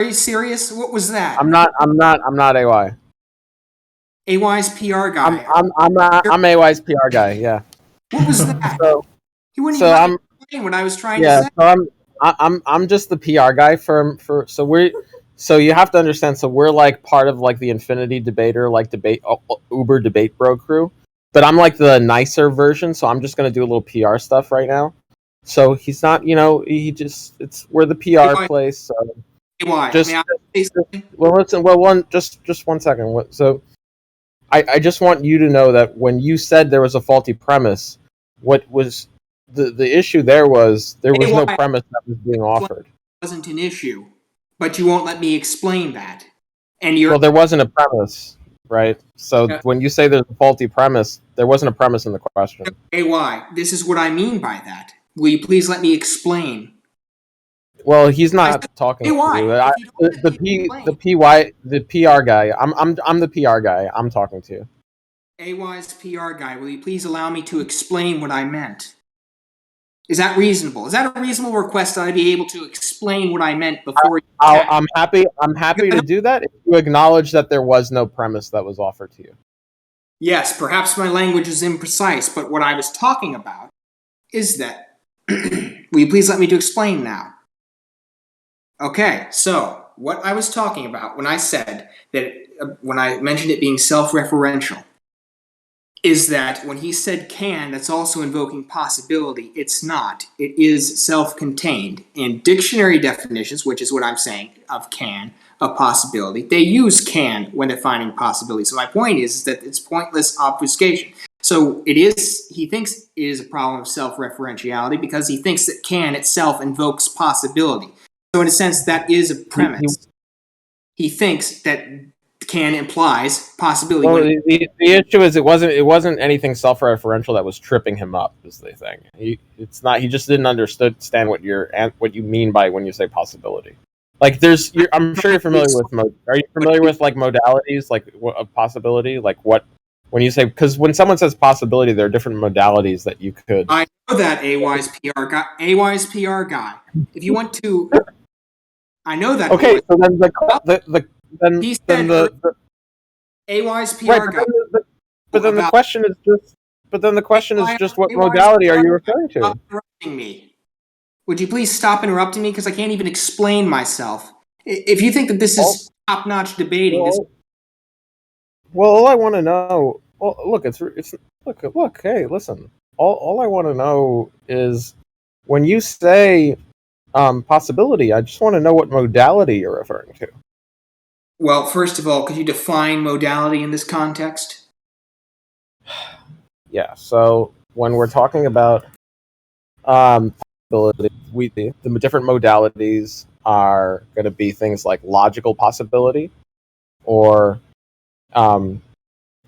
Are you serious? What was that? I'm not AY. AY's PR guy. I'm AY's PR guy. Yeah. What was that? So He wouldn't even so let me I'm explain what I was trying to yeah. say. So I'm just the PR guy for. So you have to understand. So we're like part of like the Infinity Debater, like debate Uber debate bro crew. But I'm like the nicer version. So I'm just gonna do a little PR stuff right now. So he's not, he just we're the PR AY, place. So AY, may just I say something? well, listen. Well, just 1 second. So I just want you to know that when you said there was a faulty premise, what was the issue there was there was no AY premise that was being offered. wasn't an issue, but you won't let me explain that. And Well, you're there wasn't a premise, right? So uh, when you say there's a faulty premise, there wasn't a premise in the question. AY. This is what I mean by that. Will you please let me explain? Well, he's I not said talking to AY. you. If you don't let me The explain, PR guy. I'm the PR guy. I'm talking to you. AY's PR guy, will you please allow me to explain what I meant? Is that reasonable? Is that a reasonable request that I be able to explain what I meant before you attack? I'm happy to do that if you acknowledge that there was no premise that was offered to you. Yes, perhaps my language is imprecise, but what I was talking about is that. Will you please let me to explain now? Okay, so what I was talking about when I said that, when I mentioned it being self-referential, is that when he said can, that's also invoking possibility. It's not. It is self-contained. In dictionary definitions, which is what I'm saying, of can, of possibility, they use can when defining possibility. So my point is that it's pointless obfuscation. So he thinks it is a problem of self-referentiality because he thinks that can itself invokes possibility. So in a sense, that is a premise. He thinks that can implies possibility. Well, the issue is it wasn't anything self-referential that was tripping him up. Is the thing. He just didn't understand what you mean by when you say possibility. Like I'm sure you're familiar with are you familiar with like modalities like a possibility like what when you say because when someone says possibility there are different modalities that you could. I know that AY's PR guy. AY's PR guy. If you want to, I know that. Okay, so then He then said the AY's PR right, guy. but then the About question is just what AY's modality are PR you guy. referring Stop to? interrupting me. Would you please stop interrupting me because I can't even explain myself. If you think that this All, is top-notch debating, this. well, well, all I want to know. Well, look, it's look. Hey, listen. All I want to know is when you say possibility. I just want to know what modality you're referring to. Well, first of all, could you define modality in this context? Yeah. So when we're talking about possibility, the different modalities are going to be things like logical possibility, or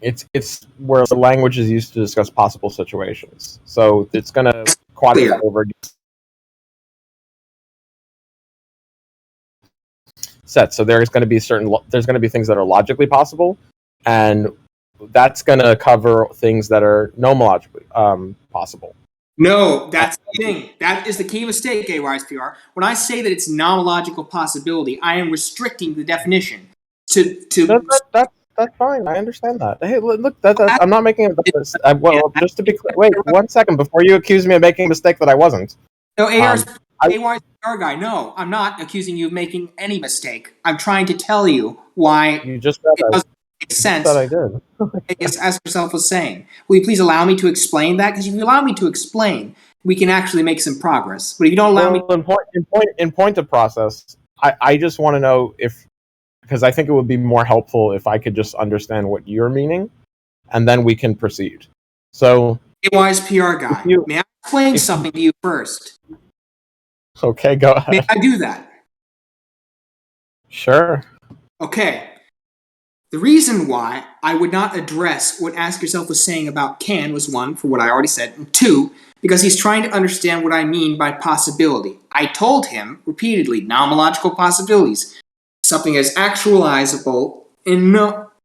it's where the language is used to discuss possible situations. So it's going to quadrify over sets. So there's going to be things that are logically possible, and that's going to cover things that are nomologically possible. No, that's the thing. That is the key mistake, AY's PR. When I say that it's nomological possibility, I am restricting the definition to. That's fine. I understand that. Hey, look, I'm not making a well. Just to be clear, wait 1 second before you accuse me of making a mistake that I wasn't. No, Um, I, AY's PR guy. No, I'm not accusing you of making any mistake. I'm trying to tell you why you just it said doesn't make sense. that I did. As yourself was saying. Will you please allow me to explain that? Because if you allow me to explain, we can actually make some progress. But if you don't allow me, In point of process, I just want to know if because I think it would be more helpful if I could just understand what you're meaning, and then we can proceed. So, AY's PR guy, may I explain something to you first? Okay, go ahead. May I do that? Sure. Okay. The reason why I would not address what Ask Yourself was saying about can was one, for what I already said, and two, because he's trying to understand what I mean by possibility. I told him repeatedly, nomological possibilities, something as actualizable in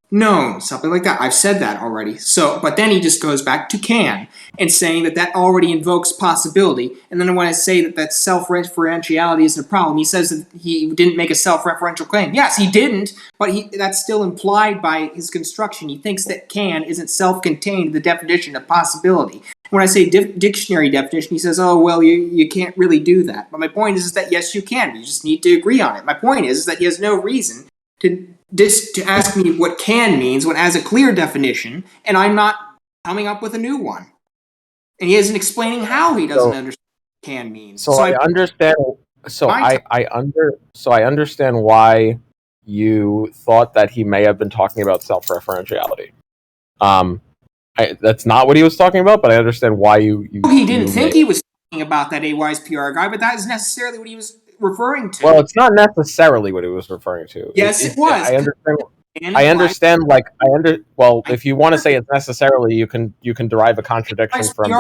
known, something like that. I've said that already. So, but then he just goes back to can and saying that that already invokes possibility. And then when I say that self-referentiality isn't a problem, he says that he didn't make a self-referential claim. Yes, he didn't, but that's still implied by his construction. He thinks that can isn't self-contained in the definition of possibility. When I say dictionary definition, he says, oh, well, you can't really do that. But my point is that, yes, you can. You just need to agree on it. My point is that he has no reason to ask me what can means when it has a clear definition, and I'm not coming up with a new one. And he isn't explaining how he doesn't understand what can means. So I understand. So I understand why you thought that he may have been talking about self-referentiality. That's not what he was talking about, but I understand why you he didn't think he was talking about that A-wise PR guy, but that is necessarily what he was referring to. Well, it's not necessarily what he was referring to. Yes, it was. I understand. Well, if you want to say it's necessarily, you can derive a contradiction from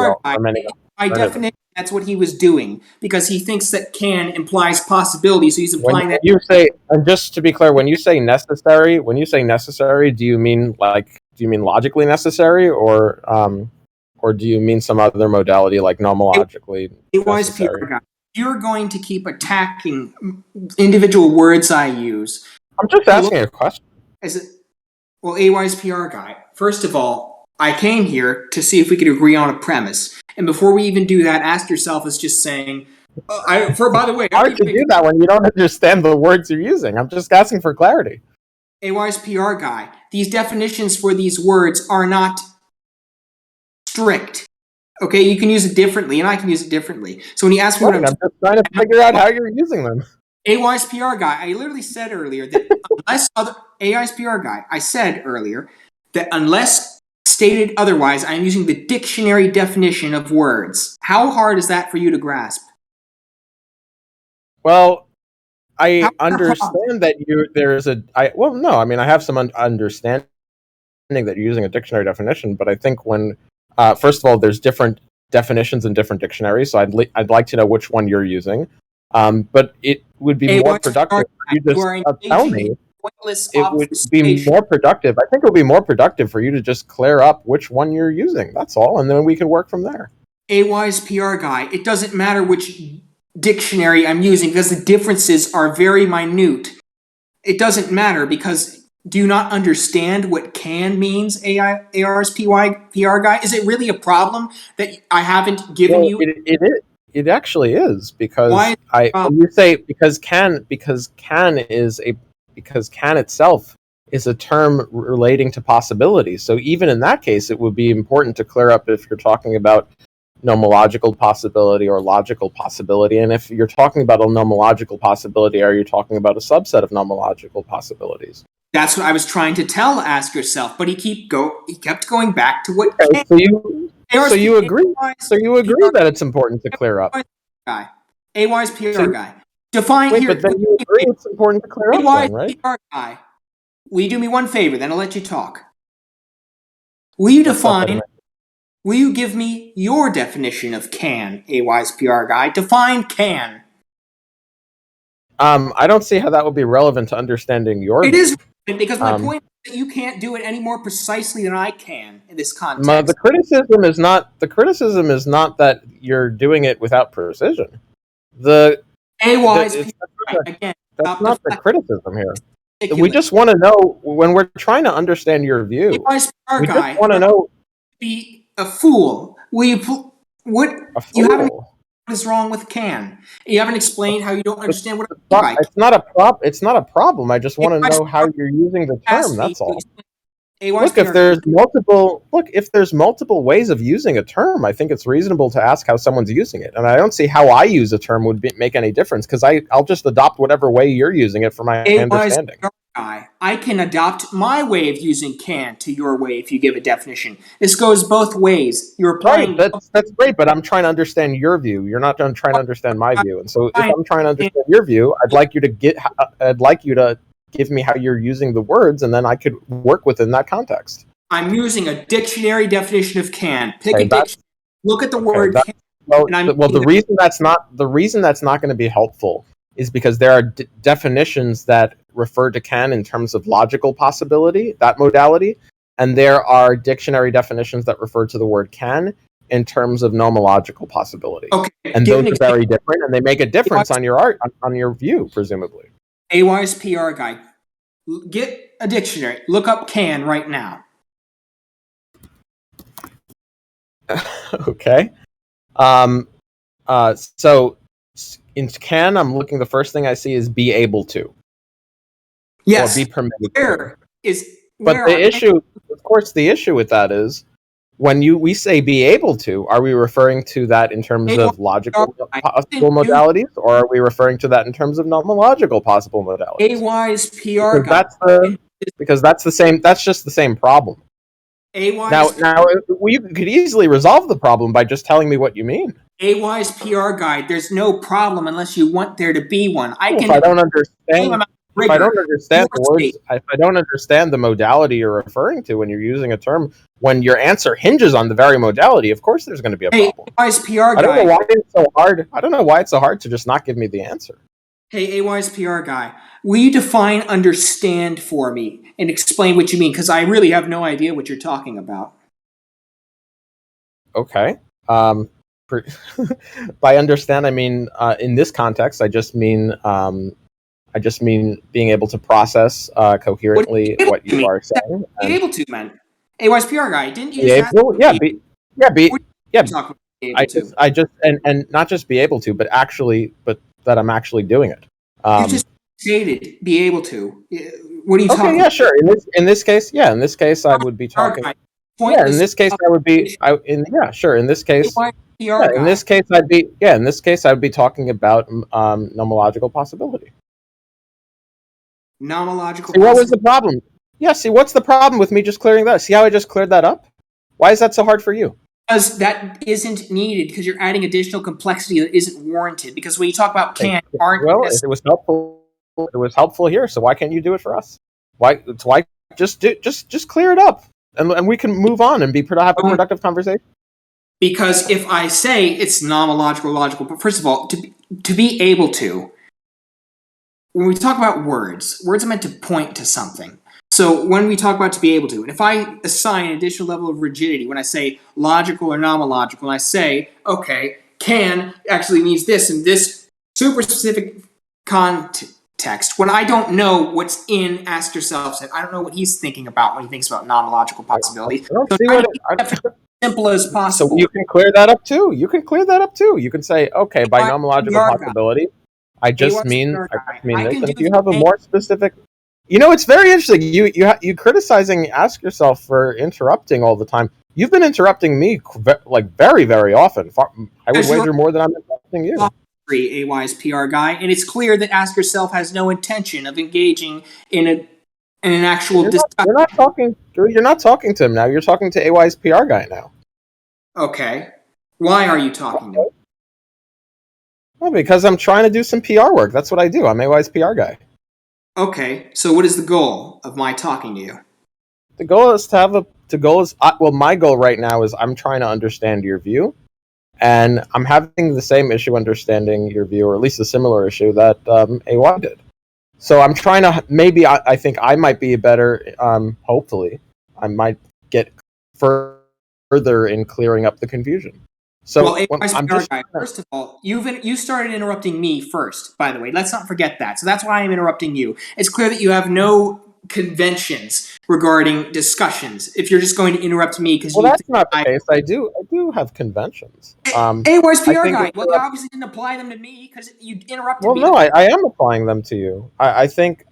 any. By definition, that's what he was doing because he thinks that can implies possibility. So he's implying that. You say, and just to be clear, when you say necessary, do you mean logically necessary, or do you mean some other modality like nomologically necessary? You're going to keep attacking individual words I use. I'm just asking a question. Well, A-wise PR guy, first of all, I came here to see if we could agree on a premise. And before we even do that, ask yourself is just saying, by the way... It's hard to do that when you don't understand the words you're using. I'm just asking for clarity. A-wise PR guy, these definitions for these words are not strict. Okay, you can use it differently, and I can use it differently. So when you ask me I'm just trying to figure out how you're using them. A-wise PR guy, I literally said earlier that A-wise PR guy, I said earlier that unless stated otherwise, I'm using the dictionary definition of words. How hard is that for you to grasp? Well, I understand that I have some understanding that you're using a dictionary definition, but I think first of all, there's different definitions in different dictionaries, so I'd like to know which one you're using. But it would be more productive for you to tell me. It would be more productive. I think it would be more productive for you to just clear up which one you're using. That's all, and then we can work from there. A-wise PR guy, it doesn't matter which dictionary I'm using because the differences are very minute. It doesn't matter because do you not understand what can means, ARSPY PR guy? Is it really a problem that I haven't given you? It actually is because you say because can itself is a term relating to possibility. So even in that case, it would be important to clear up if you're talking about nomological possibility or logical possibility. And if you're talking about a nomological possibility, are you talking about a subset of nomological possibilities? That's what I was trying to ask yourself, but he kept going back to what. Okay, so you agree that it's important to clear up. A-wise PR guy. Define here. But then you agree it's important to clear up, then, right? PR guy. Will you do me one favor? Then I'll let you talk. Will you give me your definition of can, A-wise PR guy? Define can. I don't see how that would be relevant to understanding your. It is because my point is that you can't do it any more precisely than I can in this context. The criticism is not that you're doing it without precision. That's not the criticism here. We just want to know when we're trying to understand your view. We just want to know. Be a fool. Will you? What? A fool. You haven't. What is wrong with can? You haven't explained how you don't understand what it's not a problem. I just want to know how you're using the term. That's all. Look, if there's multiple ways of using a term, I think it's reasonable to ask how someone's using it. And I don't see how I use a term would make any difference because I'll just adopt whatever way you're using it for my understanding. I can adopt my way of using can to your way if you give a definition. This goes both ways. You're applying. Right, that's great, but I'm trying to understand your view. You're not trying to understand my view. And so if I'm trying to understand your view, I'd like you to give me how you're using the words, and then I could work within that context. I'm using a dictionary definition of can. Pick a dictionary. Look at the word can. The reason that's not going to be helpful is because there are definitions that refer to can in terms of logical possibility, that modality, and there are dictionary definitions that refer to the word can in terms of nomological possibility. Okay. And those are very different, and they make a difference on your view, presumably. AY's PR guy, get a dictionary. Look up can right now. Okay. So in can, I'm looking. The first thing I see is be able to. Yes. Or be permitted. But the issue, of course, the issue with that is when we say be able to, are we referring to that in terms of logical possible modalities, or are we referring to that in terms of nomological possible modalities? AY's PR guy. Because that's the same. That's just the same problem. Now, you could easily resolve the problem by just telling me what you mean. AY's PR guide. There's no problem unless you want there to be one. If I don't understand the words, if I don't understand the modality you're referring to when you're using a term, when your answer hinges on the very modality, of course there's going to be a problem. AY's PR guy. I don't know why it's so hard. I don't know why it's so hard to just not give me the answer. Hey, AY's PR guy, will you define understand for me and explain what you mean? Because I really have no idea what you're talking about. Okay. By understand, I mean in this context, I just mean being able to process coherently what you are saying. Be able to, man. AY's PR guy, didn't you just I just not just be able to, but that I'm actually doing it. You just stated be able to. What are you talking about? Okay, yeah, sure. In this case, I would be talking. Yeah, in this case, I would be. In this case. In this case, I'd be talking about nomological possibility. Nomological. See, what was the problem? Yeah, see, what's the problem with me just clearing that? See how I just cleared that up? Why is that so hard for you? Because that isn't needed, because you're adding additional complexity that isn't warranted. Because when you talk about can, it was helpful. It was helpful here, so why can't you do it for us? Why just clear it up, and we can move on and have a productive conversation. Because if I say it's nomological, logical, but first of all, to be able to, when we talk about words are meant to point to something. So when we talk about to be able to, and if I assign an additional level of rigidity, when I say logical or nomological, and I say, okay, can actually means this and this super specific context, when I don't know what's in Ask Yourself said, I don't know what he's thinking about when he thinks about nomological possibilities. Simple as possible. So you can clear that up too. You can say, okay, by nomological possibility, I just mean this. And if you have a more specific, it's very interesting. You criticizing Ask Yourself for interrupting all the time. You've been interrupting me like very, very often. I would wager more than I'm interrupting you. AY's PR guy, and it's clear that Ask Yourself has no intention of engaging in an actual discussion. You're not talking to him now. You're talking to AY's PR guy now. Okay. Why are you talking to him? Well, because I'm trying to do some PR work. That's what I do. I'm AY's PR guy. Okay. So what is the goal of my talking to you? The goal is my goal right now is I'm trying to understand your view, and I'm having the same issue understanding your view, or at least a similar issue that AY did. So I'm trying to, maybe I think I might be better, hopefully, I might get further in clearing up the confusion. So first of all, you started interrupting me first, by the way. Let's not forget that. So that's why I'm interrupting you. It's clear that you have no conventions regarding discussions. If you're just going to interrupt me because that's not the case. I do have conventions. Where's PR guy? Well, you obviously didn't apply them to me because you interrupted me. Well, no, I am applying them to you. I think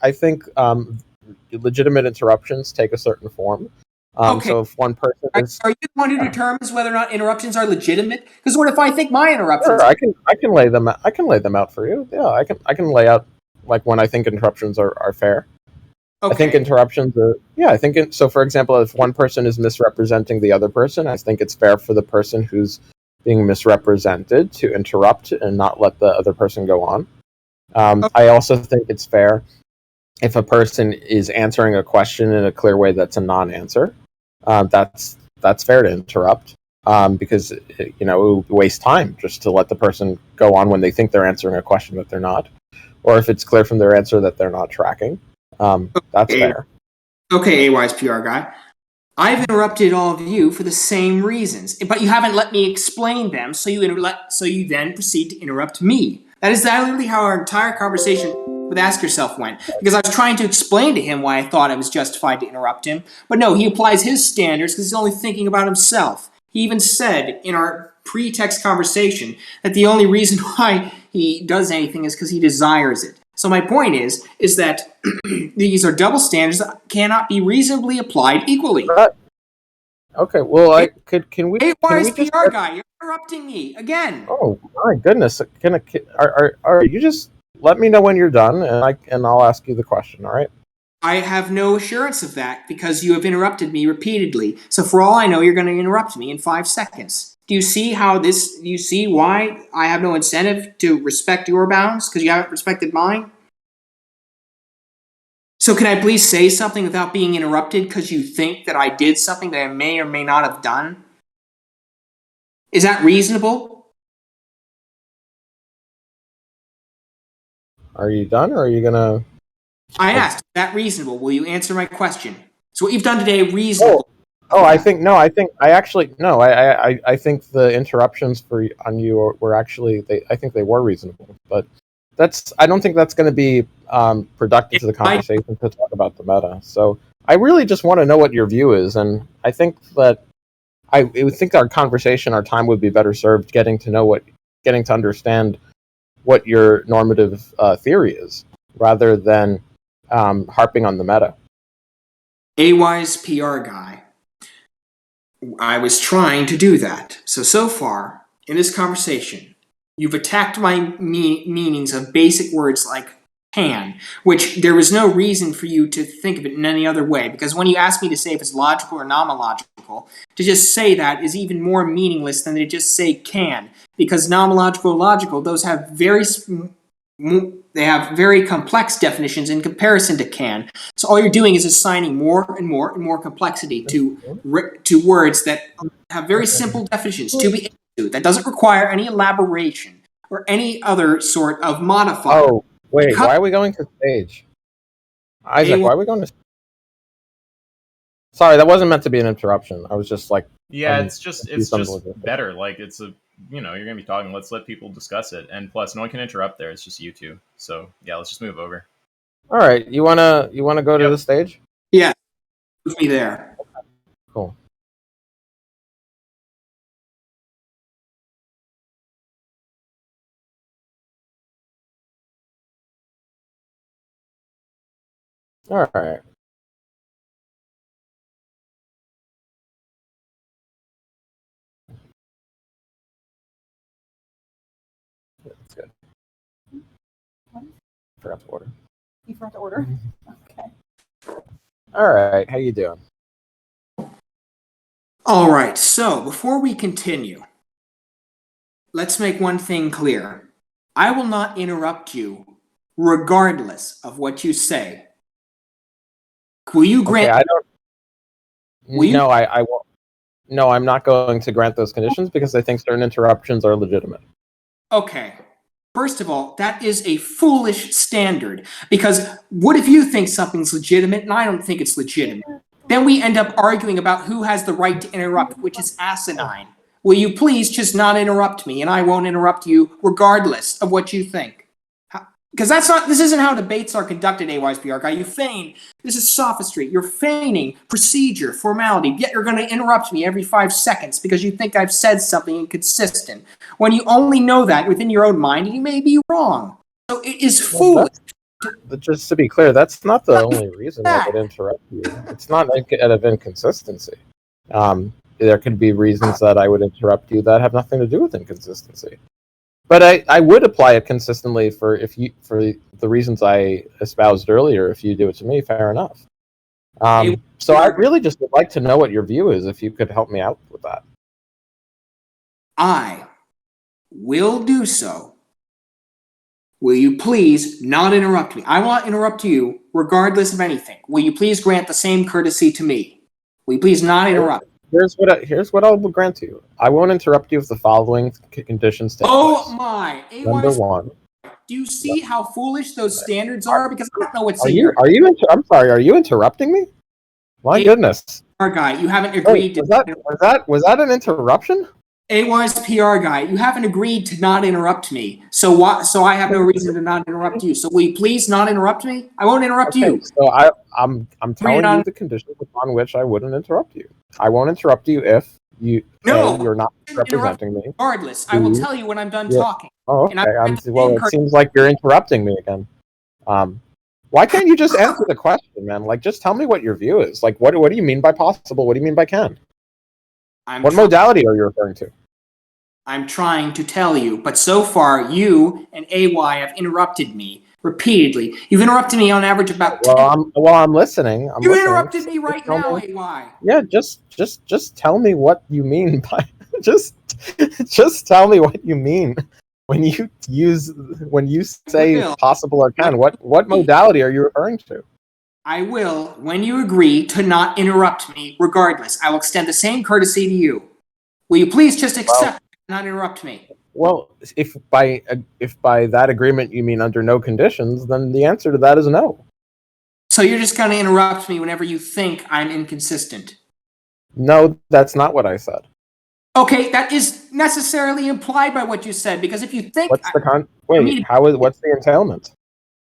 legitimate interruptions take a certain form. Okay. So if one person is, are you the one who determines whether or not interruptions are legitimate? Because what if I think my interruptions? Sure, I can lay them out for you. Yeah, I can lay out like when I think interruptions are fair. Okay. I think interruptions are so for example, if one person is misrepresenting the other person, I think it's fair for the person who's being misrepresented to interrupt and not let the other person go on. Okay. I also think it's fair if a person is answering a question in a clear way that's a non-answer. That's fair to interrupt because it would waste time just to let the person go on when they think they're answering a question that they're not, or if it's clear from their answer that they're not tracking. That's Okay, fair. okay, AY's PR guy. I've interrupted all of you for the same reasons, but you haven't let me explain them, so you then proceed to interrupt me. That is literally how our entire conversation with Ask Yourself went. Because I was trying to explain to him why I thought I was justified to interrupt him, but no, he applies his standards because he's only thinking about himself. He even said in our pretext conversation that the only reason why he does anything is because he desires it. So my point is that these are double standards that cannot be reasonably applied equally. Okay, well, can we just PR guy, you're interrupting me again. Oh my goodness! Are you just let me know when you're done, and I'll ask you the question. All right? I have no assurance of that because you have interrupted me repeatedly. So for all I know, you're going to interrupt me in 5 seconds. Do you see do you see why I have no incentive to respect your bounds because you haven't respected mine? So can I please say something without being interrupted because you think that I did something that I may or may not have done? Is that reasonable? Are you done, or are you gonna? I asked, is that reasonable? Will you answer my question? So what you've done today, reasonable. I think no. I think I actually no. I think the interruptions on you were actually I think they were reasonable, but I don't think that's going to be productive to the conversation to talk about the meta. So I really just want to know what your view is, and I think that I would think our conversation, our time would be better served getting to understand what your normative theory is, rather than harping on the meta. AY's PR guy. I was trying to do that. So far, in this conversation, you've attacked my meanings of basic words like can, which there was no reason for you to think of it in any other way, because when you ask me to say if it's logical or nomological, to just say that is even more meaningless than to just say can, because nomological and logical, those have very complex definitions in comparison to can. So all you're doing is assigning more and more and more complexity to words that have very simple definitions to be to. That doesn't require any elaboration or any other sort of modifier. Oh, wait, why are we going to stage? Isaac, why are we going to... Sorry, that wasn't meant to be an interruption. I was just like... Yeah, it's just better. Like, it's a... You know, you're going to be talking. Let's let people discuss it. And plus, no one can interrupt there. It's just you two. So, yeah, let's just move over. All right. You wanna go to the stage? Yeah. Move me there. Cool. All right. That's good. Forgot to order. You forgot to order? Okay. All right. How you doing? All right. So before we continue, let's make one thing clear. I will not interrupt you regardless of what you say. Will you grant... Okay, I don't... No, I won't. No, I'm not going to grant those conditions because I think certain interruptions are legitimate. Okay. First of all, that is a foolish standard, because what if you think something's legitimate and I don't think it's legitimate? Then we end up arguing about who has the right to interrupt, which is asinine. Will you please just not interrupt me, and I won't interrupt you regardless of what you think? Because this isn't how debates are conducted, AY's PR guy. You feign. This is sophistry. You're feigning procedure, formality, yet you're going to interrupt me every 5 seconds because you think I've said something inconsistent. When you only know that within your own mind, you may be wrong. So it is foolish. But just to be clear, that's not the only reason I would interrupt you. It's not out of inconsistency. There could be reasons that I would interrupt you that have nothing to do with inconsistency. But I would apply it consistently for the reasons I espoused earlier. If you do it to me, fair enough. So I really just would like to know what your view is, if you could help me out with that. I will do so. Will you please not interrupt me? I will not interrupt you regardless of anything. Will you please grant the same courtesy to me? Will you please not interrupt? Here's what I will grant to you. I won't interrupt you if the following conditions take place. Oh my! Number one. Do you see how foolish those standards are? Because I don't know what's Are in you? your Are you? I'm sorry. Are you interrupting me? My goodness. PR guy. You haven't Wait, agreed was that an interruption? AY's PR guy. You haven't agreed to not interrupt me. So I have no reason to not interrupt you. So will you please not interrupt me? I won't interrupt you. So I'm telling you the conditions upon which I wouldn't interrupt you. I won't interrupt you if you're not representing me. Regardless, I will tell you when I'm done talking. Oh, okay. It seems like you're interrupting me again. Why can't you just answer the question, man? Like, just tell me what your view is. Like, what do you mean by possible? What do you mean by can? What modality are you referring to? I'm trying to tell you, but so far you and AY have interrupted me repeatedly. You've interrupted me on average about 10. I'm listening. You interrupted me right now, AY. Yeah, just tell me what you mean by just tell me what you mean when you say possible or can. What modality are you referring to? I will, when you agree to not interrupt me regardless. I will extend the same courtesy to you. Will you please just accept and not interrupt me? Well, if by that agreement you mean under no conditions, then the answer to that is no. So you're just going to interrupt me whenever you think I'm inconsistent? No, that's not what I said. Okay, that is necessarily implied by what you said, because if you think... what's the entailment?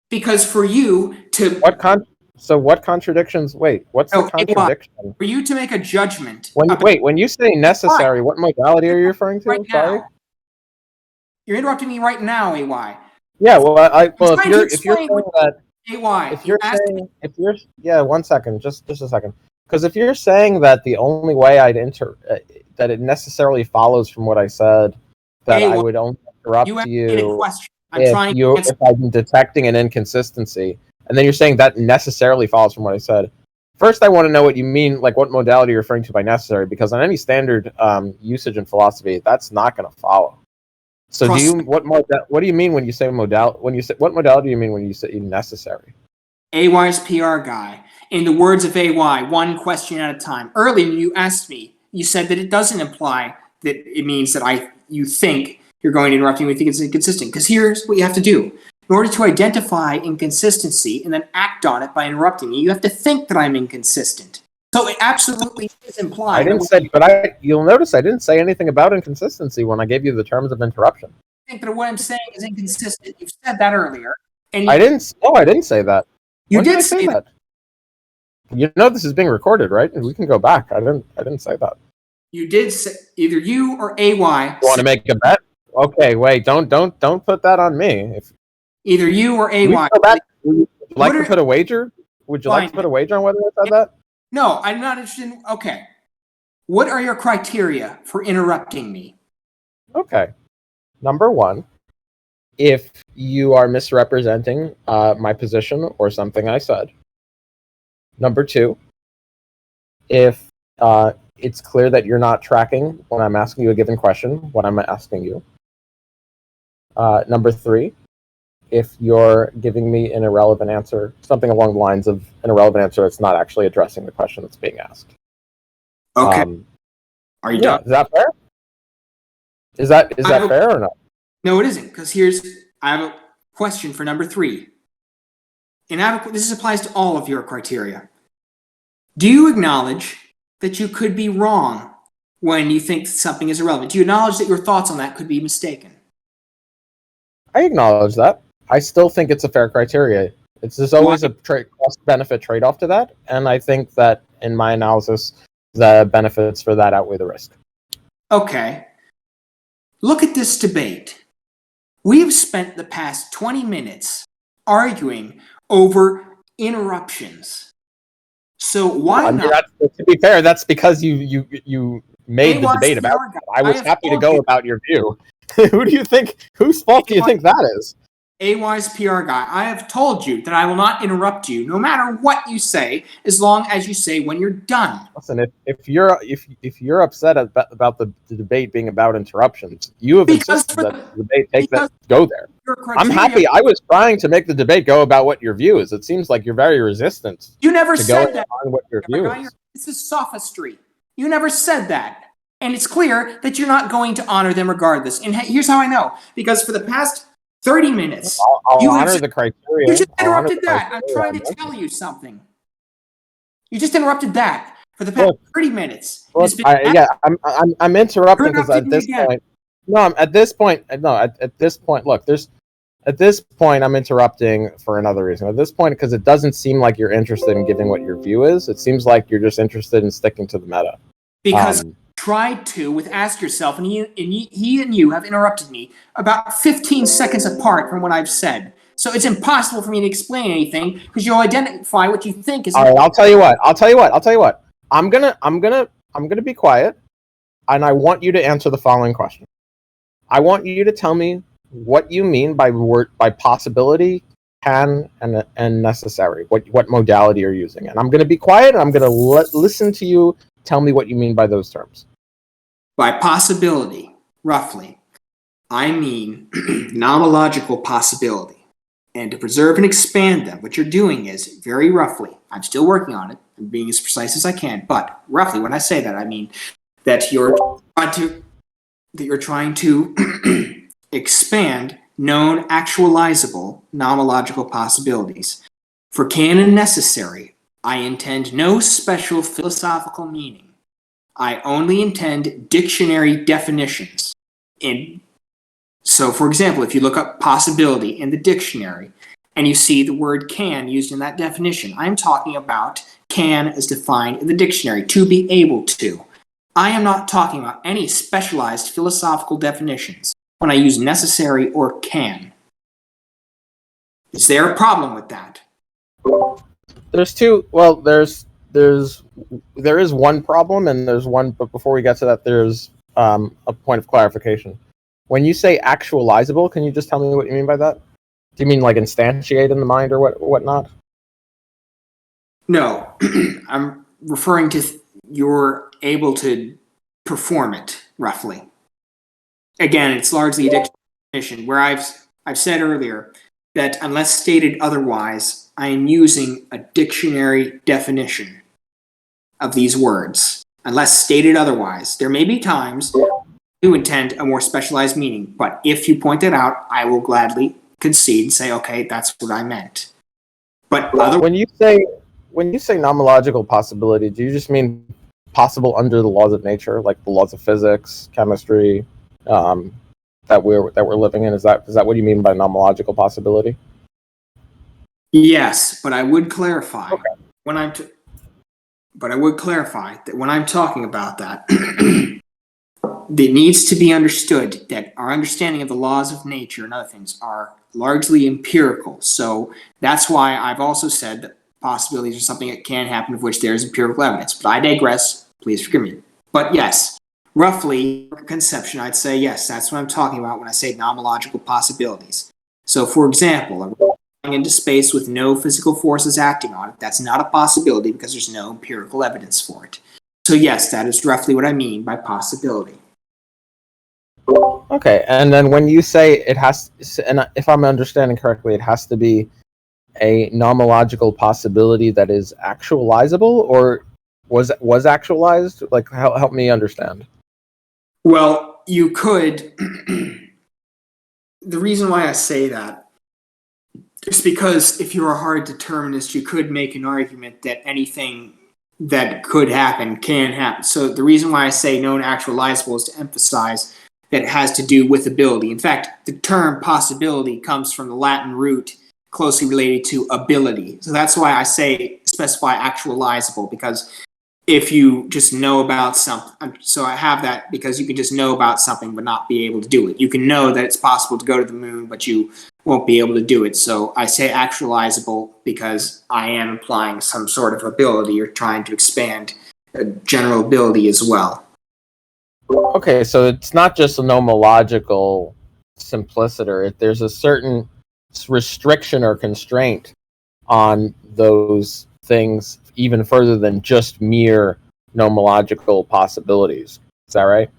Because for you to... what contradictions... Wait, what's the contradiction? For you to make a judgment... When you say necessary, what modality are you referring to? Sorry? You're interrupting me right now, AY. Yeah, if you're saying that... AY, one second, just a second. Because if you're saying that the only way I'd that it necessarily follows from what I said, that I would only interrupt you if I'm detecting an inconsistency, and then you're saying that necessarily follows from what I said. First, I want to know what you mean, like what modality you're referring to by necessary, because on any standard usage in philosophy, that's not going to follow. So what do you mean when you say modality? What modality do you mean when you say necessary? AY's PR guy. In the words of AY, one question at a time. Earlier, you asked me. You said that it doesn't imply that it means that you think you're going to interrupt me when you think it's inconsistent. Because here's what you have to do. In order to identify inconsistency and then act on it by interrupting me, you have to think that I'm inconsistent. So it absolutely is implied. You'll notice I didn't say anything about inconsistency when I gave you the terms of interruption. I think that what I'm saying is inconsistent. You've said that earlier. I didn't say that. You did say that. You know this is being recorded, right? We can go back. I didn't say that. You did say, either you or AY. You want to make a bet? Okay, wait. Don't put that on me. Either you or AY. Would you like to put a wager? Would you like to put a wager on whether I said that? No, I'm not interested in... Okay. What are your criteria for interrupting me? Okay. Number one, if you are misrepresenting my position or something I said. Number two, if it's clear that you're not tracking when I'm asking you a given question, what I'm asking you. Number three, if you're giving me an irrelevant answer, something along the lines of an irrelevant answer that's not actually addressing the question that's being asked. Okay. Are you done? Is that fair? Is that fair or not? No, it isn't, because I have a question for number three. This applies to all of your criteria. Do you acknowledge that you could be wrong when you think something is irrelevant? Do you acknowledge that your thoughts on that could be mistaken? I acknowledge that. I still think it's a fair criteria. There's always a cost-benefit trade-off to that, and I think that in my analysis, the benefits for that outweigh the risk. Okay. Look at this debate. We've spent the past 20 minutes arguing over interruptions. So why not? To be fair, that's because you made the debate about it. I was happy to go about your view. Whose fault do you think that is? AY's PR guy, I have told you that I will not interrupt you, no matter what you say, as long as you say when you're done. Listen, if you're upset about the debate being about interruptions, you have insisted that the debate go there. I'm happy. I was trying to make the debate go about what your view is. It seems like you're very resistant. You never said that. On what your view is. This is sophistry. You never said that. And it's clear that you're not going to honor them regardless. And here's how I know. Because for the past 30 minutes. I'll You have honor just- the criteria. You just I'll honor interrupted the that. I'm criteria. trying to tell you something. You just interrupted that for the past Look, 30 minutes. It Look, has been yeah, I'm interrupting You're because interrupting at me this again. point, no, I'm at this point, no, at this point, look, at this point, I'm interrupting for another reason. At this point, because it doesn't seem like you're interested in giving what your view is. It seems like you're just interested in sticking to the meta. Because tried to with Ask Yourself, and he and you have interrupted me about 15 seconds apart from what I've said. So it's impossible for me to explain anything because you'll identify what you think is. All right, I'll tell you what. I'm gonna be quiet, and I want you to answer the following question. I want you to tell me what you mean by possibility, can, and necessary. What modality you're using, and I'm gonna be quiet. And I'm gonna listen to you tell me what you mean by those terms. By possibility, roughly, I mean nomological possibility. And to preserve and expand them, what you're doing is, very roughly, I'm still working on it, I'm being as precise as I can, but roughly when I say that, I mean that you're trying to expand known actualizable nomological possibilities. For canon necessary, I intend no special philosophical meaning. I only intend dictionary definitions. So, for example, if you look up possibility in the dictionary and you see the word can used in that definition, I'm talking about can as defined in the dictionary, to be able to. I am not talking about any specialized philosophical definitions when I use necessary or can. Is there a problem with that? There's two. Well, there is one problem, and there's one. But before we get to that, there's a point of clarification. When you say actualizable, can you just tell me what you mean by that? Do you mean like instantiate in the mind or whatnot? No, I'm referring to you're able to perform it, roughly. Again, it's largely a dictionary definition, where I've said earlier that unless stated otherwise, I am using a dictionary definition of these words. Unless stated otherwise. There may be times do intend a more specialized meaning, but if you point that out, I will gladly concede and say, okay, that's what I meant. But when you say nomological possibility, do you just mean possible under the laws of nature, like the laws of physics, chemistry, that we're living in? Is that what you mean by nomological possibility? Yes, but I would clarify okay. But I would clarify that when I'm talking about that, it needs to be understood that our understanding of the laws of nature and other things are largely empirical. So that's why I've also said that possibilities are something that can happen of which there is empirical evidence. But I digress. Please forgive me. But yes, roughly, conception, I'd say yes, that's what I'm talking about when I say nomological possibilities. So for example, I'm going into space with no physical forces acting on it. That's not a possibility because there's no empirical evidence for it. So yes, that is roughly what I mean by possibility. Okay, and then when you say it has, and if I'm understanding correctly, it has to be a nomological possibility that is actualizable, or was actualized? Like, help me understand. Well, you could. The reason why I say that is because if you're a hard determinist, you could make an argument that anything that could happen can happen. So the reason why I say known actualizable is to emphasize that it has to do with ability. In fact, the term possibility comes from the Latin root closely related to ability. So that's why I say specify actualizable, because if you just know about something, so I have that because you can just know about something but not be able to do it. You can know that it's possible to go to the moon, but you won't be able to do it. So I say actualizable because I am implying some sort of ability or trying to expand a general ability as well. Okay, so it's not just a nomological simpliciter. There's a certain restriction or constraint on those things even further than just mere nomological possibilities. Is that right?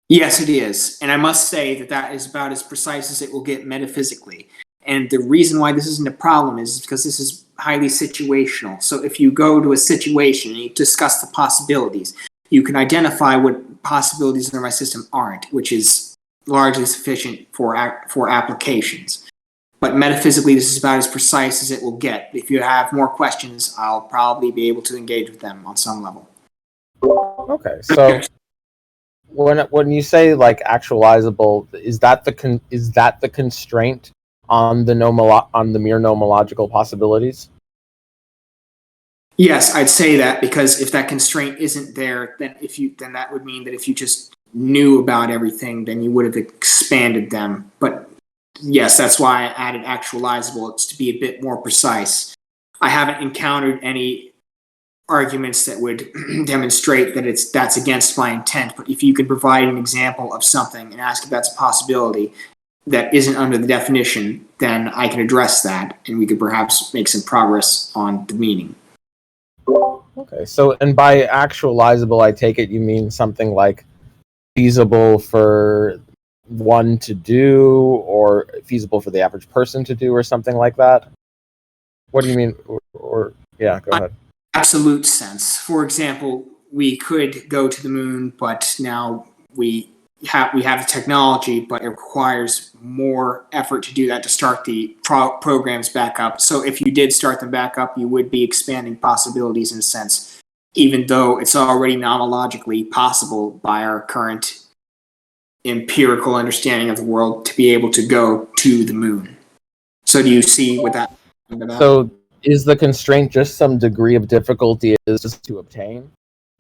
Yes, it is. And I must say that that is about as precise as it will get metaphysically. And the reason why this isn't a problem is because this is highly situational. So if you go to a situation and you discuss the possibilities, you can identify what possibilities in my system aren't, which is largely sufficient for applications. But metaphysically, this is about as precise as it will get. If you have more questions, I'll probably be able to engage with them on some level. Okay, so when you say like actualizable, is that the constraint on the mere nomological possibilities? Yes, I'd say that, because if that constraint isn't there, then that would mean that if you just knew about everything, then you would have expanded them. But yes, that's why I added actualizable. It's to be a bit more precise. I haven't encountered any arguments that would demonstrate that that's against my intent. But if you could provide an example of something and ask if that's a possibility that isn't under the definition, then I can address that, and we could perhaps make some progress on the meaning. Okay, so, and by actualizable, I take it you mean something like feasible for one to do, or feasible for the average person to do, or something like that? What do you mean? Or yeah, go ahead. Absolute sense. For example, we could go to the moon, but now we have the technology, but it requires more effort to do that, to start the programs back up. So if you did start them back up, you would be expanding possibilities in a sense, even though it's already nomologically possible by our current empirical understanding of the world to be able to go to the moon. So do you see what that? So is the constraint just some degree of difficulty is just to obtain?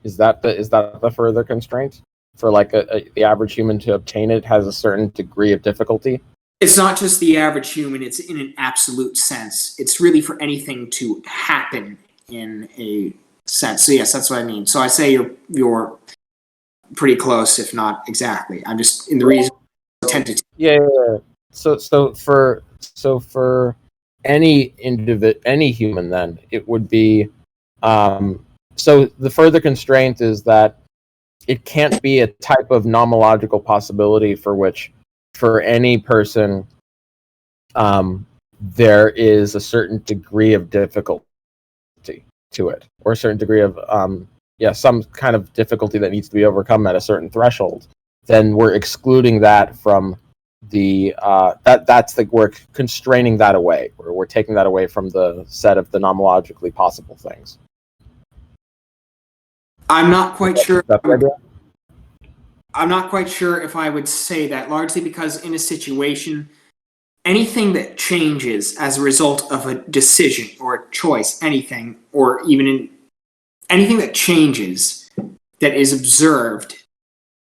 Is that the further constraint? For like the average human to obtain it has a certain degree of difficulty? It's not just the average human, it's in an absolute sense. It's really for anything to happen in a sense. So yes, that's what I mean. So I say you're pretty close, if not exactly. I'm just in the reason tentative. Yeah. So for any human, then it would be so the further constraint is that it can't be a type of nomological possibility for which, for any person, there is a certain degree of difficulty to it, or a certain degree of some kind of difficulty that needs to be overcome at a certain threshold. Then we're excluding that from the we're constraining that away, or we're taking that away from the set of the nomologically possible things. I'm not quite sure. I'm not quite sure if I would say that, largely because in a situation, anything that changes as a result of a decision or a choice, anything, or even anything that changes that is observed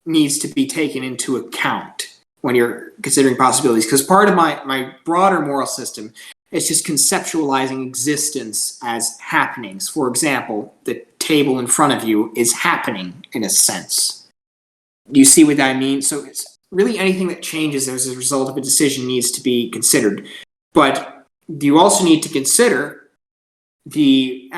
needs to be taken into account when you're considering possibilities. Because part of my broader moral system is just conceptualizing existence as happenings. For example, the table in front of you is happening in a sense. Do you see what I mean? So it's really anything that changes as a result of a decision needs to be considered. But you also need to consider the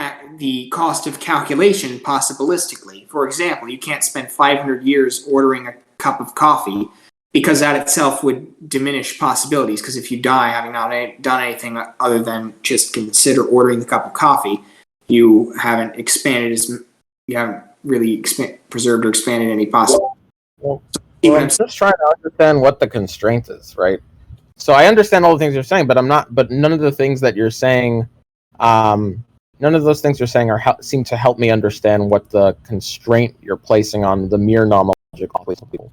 cost of calculation possibilistically. For example, you can't spend 500 years ordering a cup of coffee, because that itself would diminish possibilities. Because if you die having not done anything other than just consider ordering the cup of coffee, you haven't really preserved or expanded any possibilities. Well, I'm just trying to understand what the constraint is, right? So I understand all the things you're saying, but none of the things that you're saying, none of those things you're saying seem to help me understand what the constraint you're placing on the mere nomological people.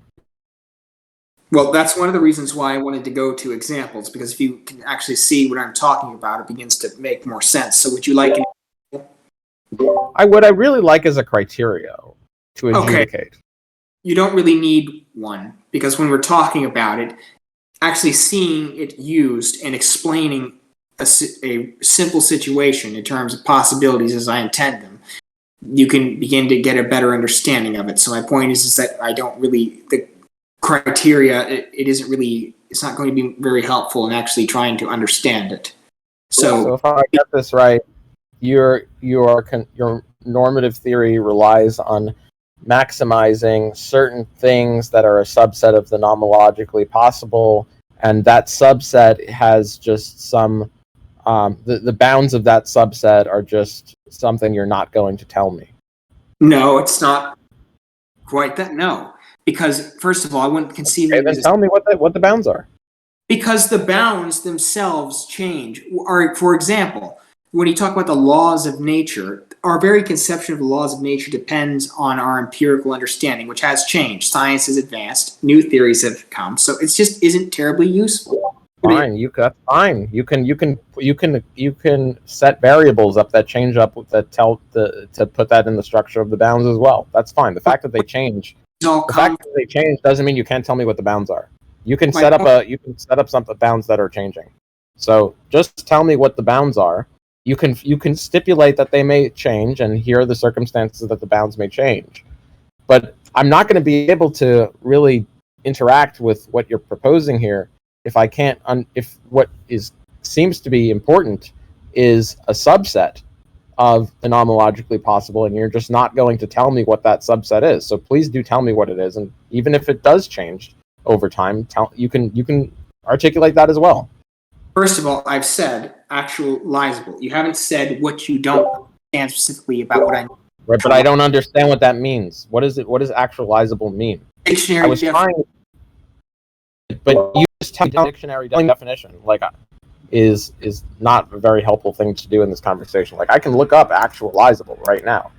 Well, that's one of the reasons why I wanted to go to examples, because if you can actually see what I'm talking about, it begins to make more sense. So would you like an example? What I really like is a criteria to adjudicate. Okay. You don't really need one, because when we're talking about it, actually seeing it used and explaining a simple situation in terms of possibilities as I intend them, you can begin to get a better understanding of it. So my point is that I don't really, the criteria, it's not going to be very helpful in actually trying to understand it. So if I get this right, your normative theory relies on maximizing certain things that are a subset of the nomologically possible, and that subset has just some the bounds of that subset are just something you're not going to tell me. No, it's not quite that. No, Because, first of all, I wouldn't conceive Okay, of it then as tell me what the bounds are. because the bounds themselves change. Or, for example, when you talk about the laws of nature, our very conception of the laws of nature depends on our empirical understanding, which has changed. Science has advanced, new theories have come, so it just isn't terribly useful. Fine, that's fine. You can set variables up that change up that to put that in the structure of the bounds as well. That's fine. The fact that they change doesn't mean you can't tell me what the bounds are. You can set up some bounds that are changing. So just tell me what the bounds are. You can stipulate that they may change, and here are the circumstances that the bounds may change. But I'm not going to be able to really interact with what you're proposing here if I can't. If what seems to be important is a subset of the nomologically possible, and you're just not going to tell me what that subset is. So please do tell me what it is, and even if it does change over time, you can articulate that as well. First of all, I've said actualizable. You haven't said what you don't understand specifically about what I mean. Right, but I don't understand what that means. What does actualizable mean? Dictionary I was trying, but you just tell me the dictionary definition. Like, is not a very helpful thing to do in this conversation. Like, I can look up actualizable right now.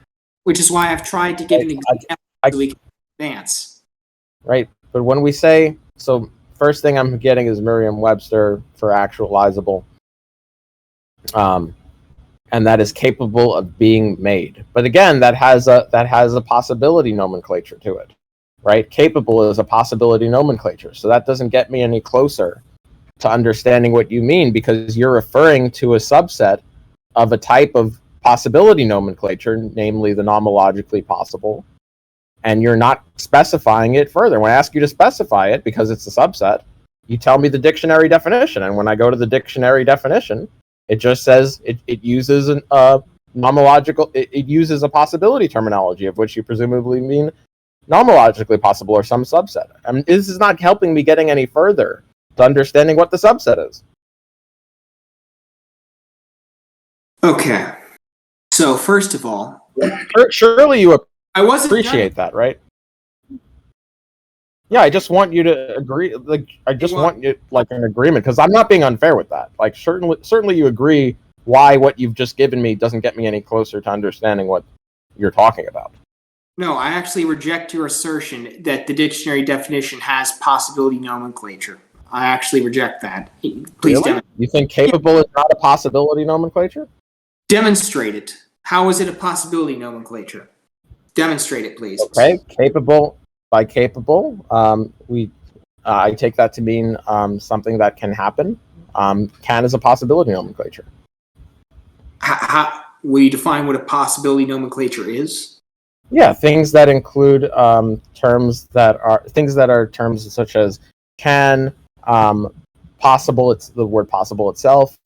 Which is why I've tried to give an example so we can advance. Right, but when we say so. First thing I'm getting is Merriam-Webster for actualizable, and that is capable of being made. But again, that has a possibility nomenclature to it, right? Capable is a possibility nomenclature, so that doesn't get me any closer to understanding what you mean, because you're referring to a subset of a type of possibility nomenclature, namely the nomologically possible. And you're not specifying it further. When I ask you to specify it, because it's a subset, you tell me the dictionary definition. And when I go to the dictionary definition, it just says it uses a nomological, it uses a possibility terminology, of which you presumably mean nomologically possible or some subset. I mean, this is not helping me getting any further to understanding what the subset is. Okay. So, first of all, surely you appreciate that, right? Yeah, I just want you to agree. Like, I just want you like an agreement, because I'm not being unfair with that. Like, certainly you agree why what you've just given me doesn't get me any closer to understanding what you're talking about. No, I actually reject your assertion that the dictionary definition has possibility nomenclature. I actually reject that. Please really? You think capable is not a possibility nomenclature? Demonstrate it. How is it a possibility nomenclature? Demonstrate it, please. Okay, capable. By capable, I take that to mean something that can happen. Can is a possibility nomenclature. How will you define what a possibility nomenclature is? Yeah, things that include terms that are terms such as can, possible. It's the word possible itself.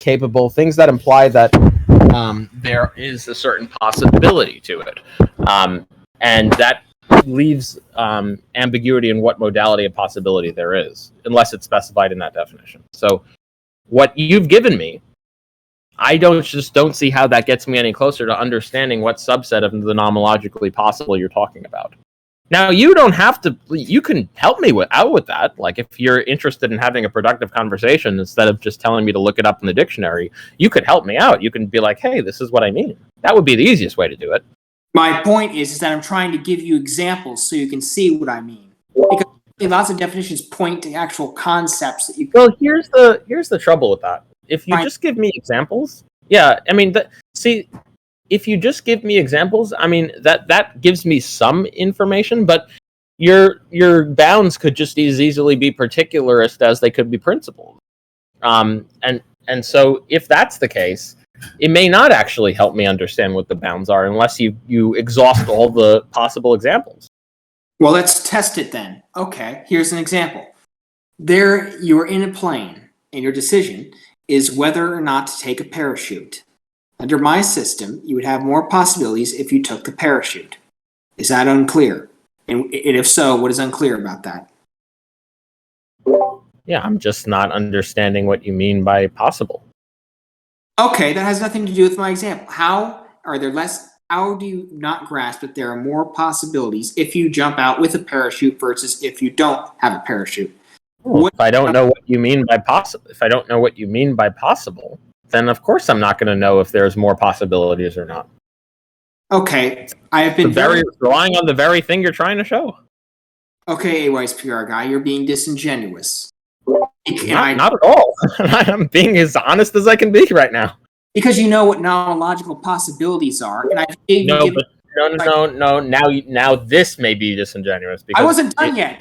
Capable, things that imply that there is a certain possibility to it, and that leaves ambiguity in what modality of possibility there is, unless it's specified in that definition. So what you've given me, I don't see how that gets me any closer to understanding what subset of the nomologically possible you're talking about. Now, you don't have to, you can help me out with that. Like, if you're interested in having a productive conversation, instead of just telling me to look it up in the dictionary, you could help me out. You can be like, hey, this is what I mean. That would be the easiest way to do it. My point is that I'm trying to give you examples so you can see what I mean. Because lots of definitions point to actual concepts that you. Well, here's the trouble with that. If you just give me examples, yeah, I mean, if you just give me examples, I mean, that gives me some information, but your bounds could just as easily be particularist as they could be principled. And so if that's the case, it may not actually help me understand what the bounds are unless you exhaust all the possible examples. Well, let's test it then. Okay, here's an example. There, you're in a plane, and your decision is whether or not to take a parachute. Under my system, you would have more possibilities if you took the parachute. Is that unclear? And if so, what is unclear about that? Yeah, I'm just not understanding what you mean by possible. Okay, that has nothing to do with my example. How are there less how do you not grasp that there are more possibilities if you jump out with a parachute versus if you don't have a parachute? Well, if I don't know what you mean by possible, then of course I'm not going to know if there's more possibilities or not. Okay, I have been relying on the very thing you're trying to show. Okay, AY's PR guy, you're being disingenuous. Not at all. I'm being as honest as I can be right now. Because you know what non-logical possibilities are, and No. Now this may be disingenuous. Because I wasn't done yet.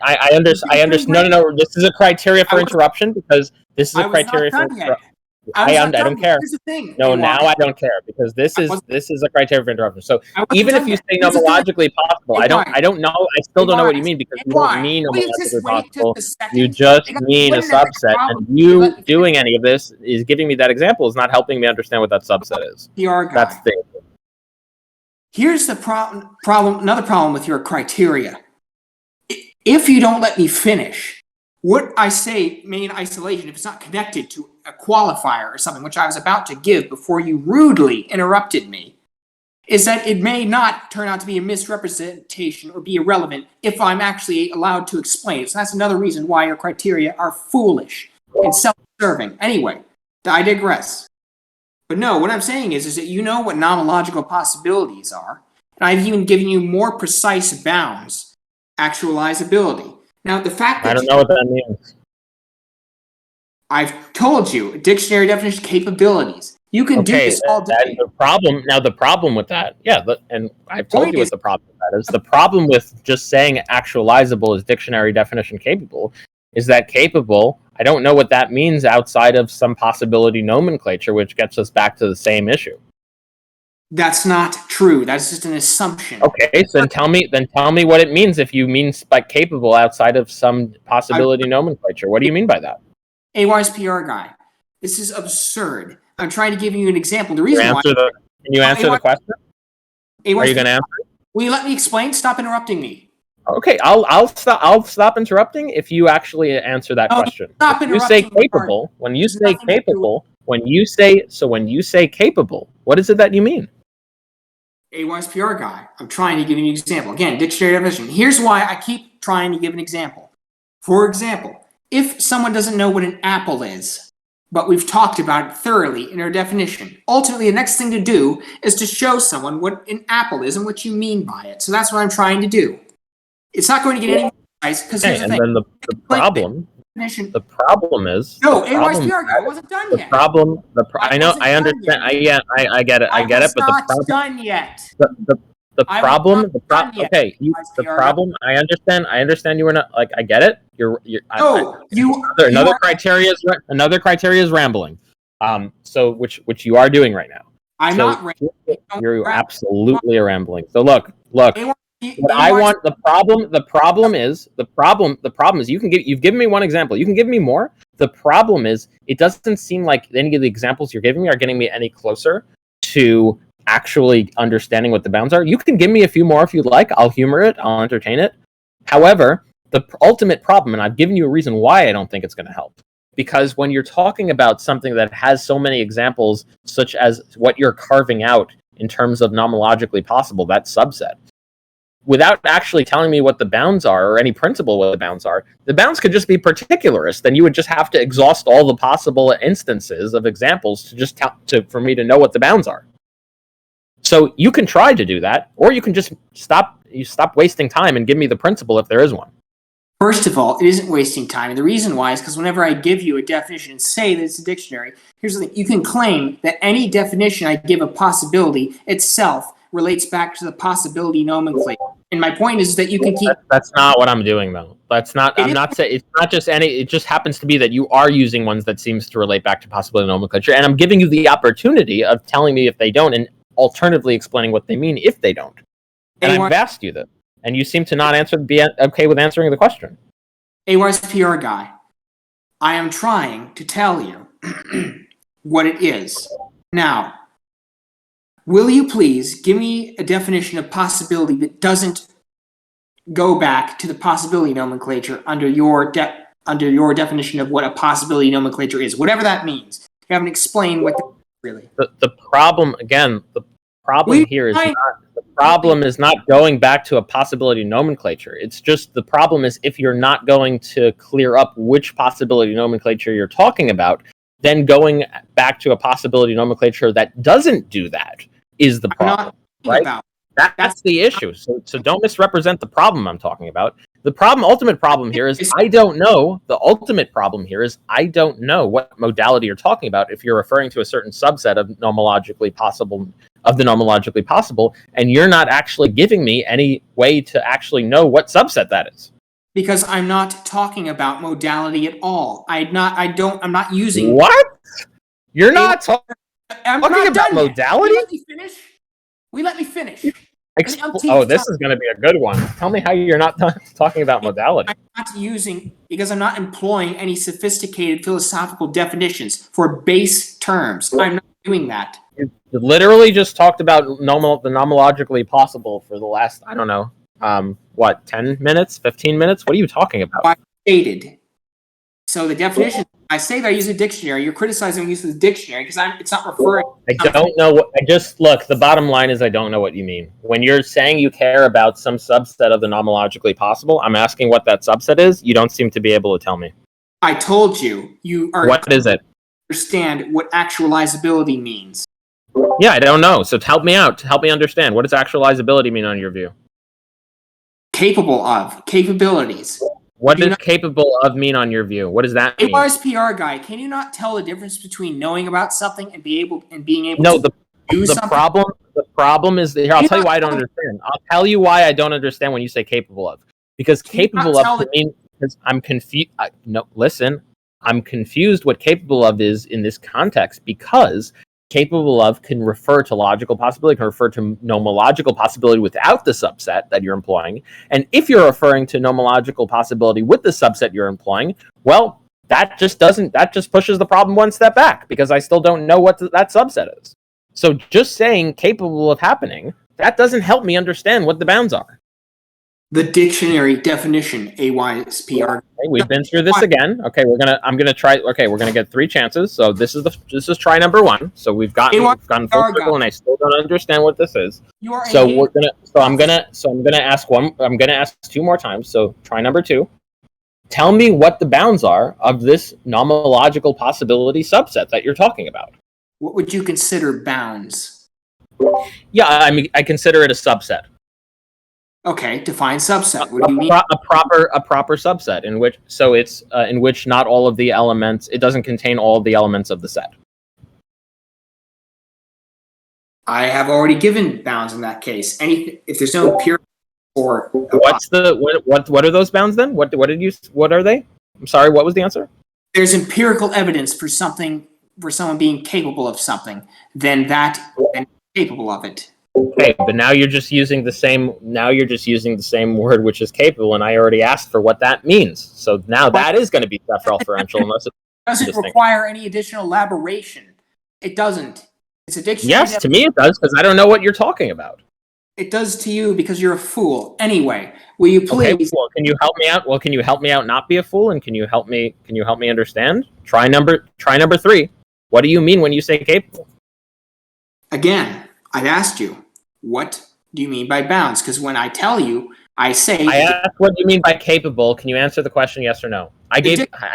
I understand. No. This is a criteria for interruption because this is a criteria for interruption. I don't care. Here's the thing. No, now I don't care because this is a criteria for interruption. So even if you say nomologically possible, I don't know. I still don't know what you mean because you don't mean nomologically possible. You just mean a subset, and you doing any of this is giving me that example is not helping me understand what that subset is. That's the. Here's the problem. Another problem with your criteria. If you don't let me finish, what I say may in isolation, if it's not connected to a qualifier or something, which I was about to give before you rudely interrupted me, is that it may not turn out to be a misrepresentation or be irrelevant if I'm actually allowed to explain it. So that's another reason why your criteria are foolish and self-serving. Anyway, I digress. But no, what I'm saying is that you know what nomological possibilities are, and I've even given you more precise bounds, actualizability. Now, the fact that I don't know what that means. I've told you, dictionary definition capabilities. You can do this all day. The problem with that, and I've told you what the problem with that is. The problem with just saying actualizable is dictionary definition capable is that capable, I don't know what that means outside of some possibility nomenclature, which gets us back to the same issue. That's not true. That's just an assumption. Okay, so then tell me what it means if you mean by capable outside of some possibility nomenclature. What do you mean by that? AY's PR guy. This is absurd. I'm trying to give you an example. The reason why. Can you answer the question? Are you going to answer? Will you let me explain? Stop interrupting me. Okay, I'll stop interrupting if you actually answer that question. Stop interrupting. You say capable. When you say capable, when you say capable, what is it that you mean? AY's PR guy. I'm trying to give you an example. Again, dictionary definition. Here's why I keep trying to give an example. For example, if someone doesn't know what an apple is, but we've talked about it thoroughly in our definition, ultimately the next thing to do is to show someone what an apple is and what you mean by it. So that's what I'm trying to do. It's not going to get any more precise because here's the thing. And then the problem is no. AY's PR guy wasn't done yet. I know. I understand. I get it. I get it. But the problem done yet. The problem. I understand. I understand. You were not like. I get it. Another criteria is rambling. So which you are doing right now. I'm not rambling. You're absolutely rambling. So look. What I want the problem is you've given me one example. You can give me more. The problem is it doesn't seem like any of the examples you're giving me are getting me any closer to actually understanding what the bounds are. You can give me a few more if you'd like. I'll humor it. I'll entertain it. However, the ultimate problem, and I've given you a reason why I don't think it's going to help, because when you're talking about something that has so many examples, such as what you're carving out in terms of nomologically possible, that subset, without actually telling me what the bounds are or any principle what the bounds are, the bounds could just be particularist. Then you would just have to exhaust all the possible instances of examples to just for me to know what the bounds are. So you can try to do that, or you can just stop wasting time and give me the principle if there is one. First of all, it isn't wasting time. And the reason why is because whenever I give you a definition and say that it's a dictionary, here's the thing. You can claim that any definition I give a possibility itself relates back to the possibility nomenclature. And my point is that you can keep... That's not what I'm doing, though. That's not... I'm not saying... It's not just any... It just happens to be that you are using ones that seems to relate back to possibility nomenclature, and I'm giving you the opportunity of telling me if they don't, and alternatively explaining what they mean if they don't. And I've asked you this, and you seem to not be okay with answering the question. AY's PR guy, I am trying to tell you what it is. Now, will you please give me a definition of possibility that doesn't go back to the possibility nomenclature under your definition of what a possibility nomenclature is, whatever that means. You haven't explained what really. The problem, again, Problem here is not the problem is not going back to a possibility nomenclature. It's just the problem is if you're not going to clear up which possibility nomenclature you're talking about, then going back to a possibility nomenclature that doesn't do that is the problem, right? That's the issue. So don't misrepresent the problem I'm talking about. The ultimate problem here is I don't know. The ultimate problem here is I don't know what modality you're talking about if you're referring to a certain subset of nomologically possible, and you're not actually giving me any way to actually know what subset that is. Because I'm not talking about modality at all. I'm not using... What? You're not talking about modality? Will you let me finish? This is going to be a good one. Tell me how you're not talking about modality. Because I'm not employing any sophisticated philosophical definitions for base terms. I'm not doing that. You literally just talked about the nomologically possible for the last, I don't know, 10 minutes, 15 minutes? What are you talking about? I stated. So the definition, I say that I use a dictionary. You're criticizing the use of the dictionary because it's not referring. I don't know look, the bottom line is I don't know what you mean. When you're saying you care about some subset of the nomologically possible, I'm asking what that subset is. You don't seem to be able to tell me. I told you. You are. What is it? Understand what actualizability means. Yeah, I don't know. So help me out. Help me understand. What does actualizability mean on your view? Capable of. Capabilities. What does capable of mean on your view? What does that mean? AYSPR guy, can you not tell the difference between knowing about something and being able to do something? The problem is here. I'll tell you why I don't understand. I'll tell you why I don't understand when you say capable of. Because capable of means because I'm confused. No, listen. I'm confused what capable of is in this context because capable of can refer to logical possibility, can refer to nomological possibility without the subset that you're employing. And if you're referring to nomological possibility with the subset you're employing, well, that just pushes the problem one step back because I still don't know what that subset is. So just saying capable of happening, that doesn't help me understand what the bounds are. The dictionary definition, AYSPR. Okay, we've been through this again. Okay, we're gonna get 3 chances. So this is try number 1. So we've gone full circle, and I still don't understand what this is. I'm gonna ask 2 more times. So try number 2. Tell me what the bounds are of this nomological possibility subset that you're talking about. What would you consider bounds? Yeah, I mean, I consider it a subset. Okay, define subset. What do you mean? A proper subset in which not all of the elements. It doesn't contain all of the elements of the set. I have already given bounds in that case. If there's no empirical or what are those bounds then? What are they? I'm sorry. What was the answer? There's empirical evidence for someone being capable of something, then capable of it. Okay, but now you're just using the same word, which is capable, and I already asked for what that means. So now that is going to be self-referential unless it doesn't require any additional elaboration. It doesn't. It's a dictionary. Yes, to me it does, because I don't know what you're talking about. It does to you because you're a fool. Anyway, will you please? Okay, well, can you help me out? Well, can you help me out not be a fool, and can you help me understand? Try number 3. What do you mean when you say capable? Again, I've asked you, what do you mean by bounds? Because when I tell you, I say... I asked what you mean by capable. Can you answer the question yes or no? I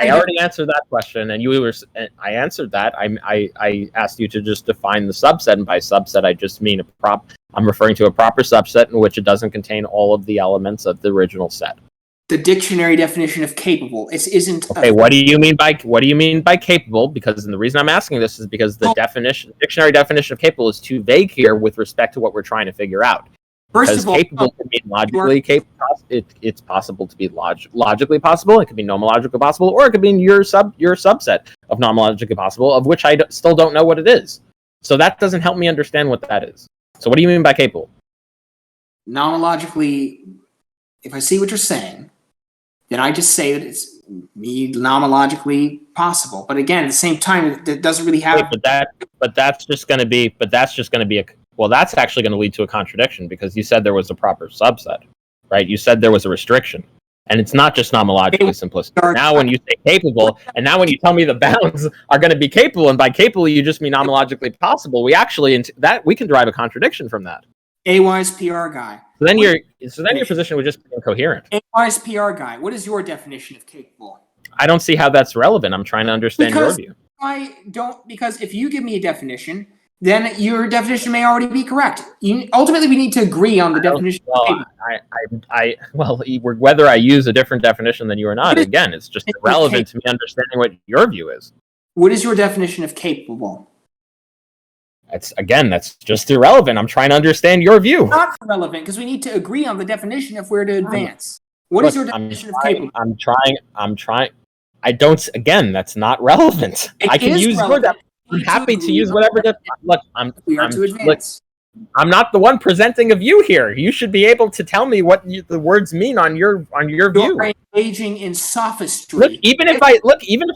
already answered that question, and I answered that. I asked you to just define the subset, and by subset, I just mean I'm referring to a proper subset in which it doesn't contain all of the elements of the original set. The dictionary definition of capable. It isn't. Okay, what do you mean by capable? Because the reason I'm asking this is because the dictionary definition of capable is too vague here with respect to what we're trying to figure out. First of all, capable can be logically capable. It's possible to be logically possible. It could be nomologically possible, or it could be your subset of nomologically possible, of which I still don't know what it is. So that doesn't help me understand what that is. So what do you mean by capable? Nomologically, if I see what you're saying, then I just say that it's nomologically possible. But again, at the same time, it doesn't really have. That's just going to be that's actually going to lead to a contradiction because you said there was a proper subset, right? You said there was a restriction. And it's not just nomologically simplistic. Now when you say capable, and now when you tell me the bounds are going to be capable, and by capable you just mean nomologically possible, we actually we can derive a contradiction from that. A-wise PR guy. So then your position would just be incoherent. A-wise PR guy. What is your definition of capable? I don't see how that's relevant. I'm trying to understand your view. Because if you give me a definition, then your definition may already be correct. Ultimately, we need to agree on the definition. Whether I use a different definition than you or not, again, it's just irrelevant to me understanding what your view is. What is your definition of capable? That's just irrelevant. I'm trying to understand your view. It's not irrelevant because we need to agree on the definition if we're to advance. What is your definition of capable? I'm trying. I don't. Again, that's not relevant. I can use your definition. I'm happy to use whatever. Look, I'm not the one presenting a view here. You should be able to tell me what the words mean on your view. You're engaging in sophistry. Even if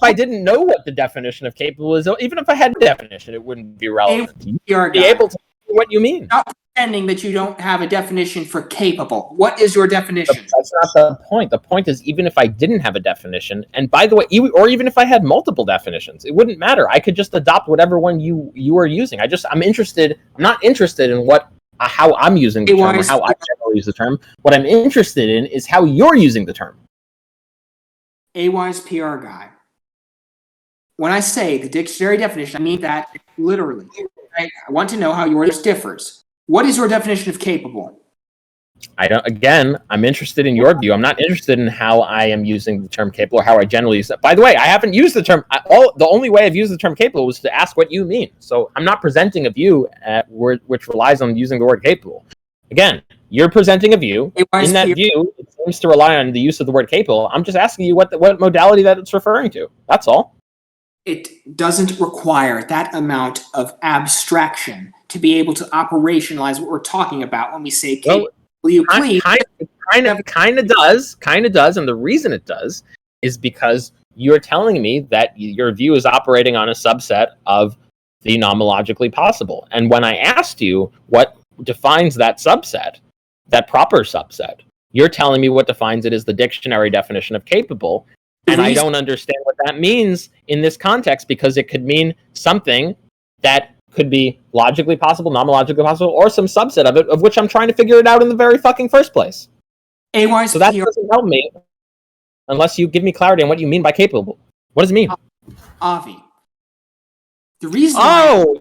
I didn't know what the definition of capable is, even if I had a definition, it wouldn't be relevant. You'd be able to tell me what you mean. Stop pretending that you don't have a definition for capable. What is your definition? That's not the point. The point is, even if I didn't have a definition, and by the way, or even if I had multiple definitions, it wouldn't matter. I could just adopt whatever one you are using. I'm not interested in how I'm using the term or how I generally use the term. What I'm interested in is how you're using the term. A-wise PR guy. When I say the dictionary definition, I mean that literally. I want to know how yours differs. What is your definition of capable? I'm interested in your view. I'm not interested in how I am using the term capable or how I generally use it. By the way, I haven't used the term. The only way I've used the term capable was to ask what you mean. So I'm not presenting a view which relies on using the word capable. Again, you're presenting a view. In that view, it seems to rely on the use of the word capable. I'm just asking you what modality that it's referring to. That's all. It doesn't require that amount of abstraction to be able to operationalize what we're talking about when we say capable. Will you please? Kind of does, and the reason it does is because you're telling me that your view is operating on a subset of the nomologically possible. And when I asked you what defines that subset, that proper subset, you're telling me what defines it is the dictionary definition of capable. And I don't understand what that means in this context, because it could mean something that could be logically possible, nomologically possible, or some subset of it, of which I'm trying to figure it out in the very fucking first place. So that doesn't help me unless you give me clarity on what you mean by capable. What does it mean? Avi. The reason.